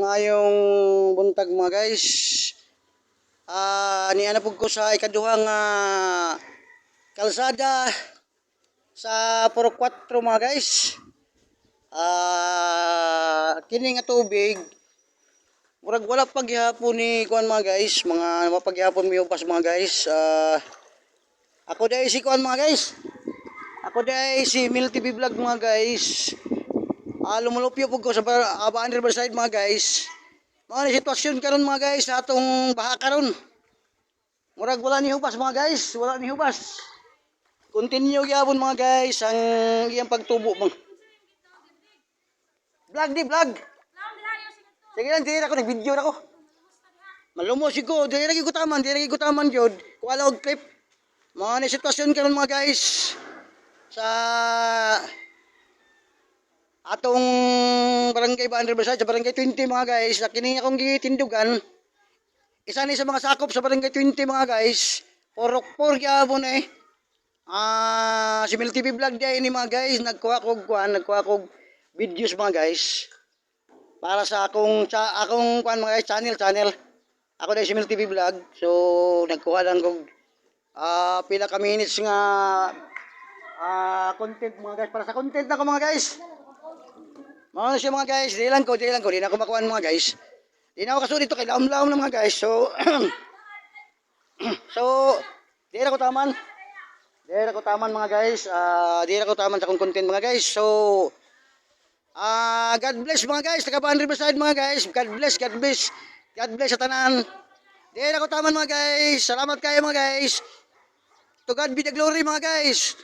Maayong buntag mga guys. Niana pug ko sa ikaduhang kalsada sa Puro 4 mga guys. Kini nga tubig murag wala paghihapon ni kuan mga guys, mga mapaghihapon mi upas mga guys. Ako dai si kuan mga guys. Ako dai si Mil TV Vlog mga guys. Lumulupyo po ko sa Abaan Riverside mga guys. Mga sitwasyon karon mga guys sa atong baha karon. Murag wala ni hubas mga guys, wala ni hubas. Continue gyapon mga guys ang iyang pagtubo mga. Vlog di vlog. Sige lang, dire ako nag-video na ko. Malumos ko, dire lagi ko taman gyud. Kuala og clip. Mga sitwasyon karon mga guys sa atong barangay Abaan Riverside sa barangay 20 mga guys, na kini akong gitindugan. Isa ni sa mga sakop sa barangay 20 mga guys. Porok gyapon eh. Si Mil TV Vlog day ni mga guys, nagkuha kog videos mga guys. Para sa akong kuan mga guys, channel. Ako dai si Mil TV Vlog. So nagkuha lang kog pila ka minutes nga content mga guys, para sa content na ko mga guys. Mga siya mga guys, di lang ko, di na ako makuhaan mga guys. Di na ako kasunod ito, kay laom-laom na mga guys. So, di na ko taman. Mga guys. Di na ko taman sa kong content mga guys. So, God bless mga guys, taga Abaan Riverside mga guys. God bless sa tanan. Di na ko taman mga guys. Salamat kayo mga guys. To God be the glory mga guys.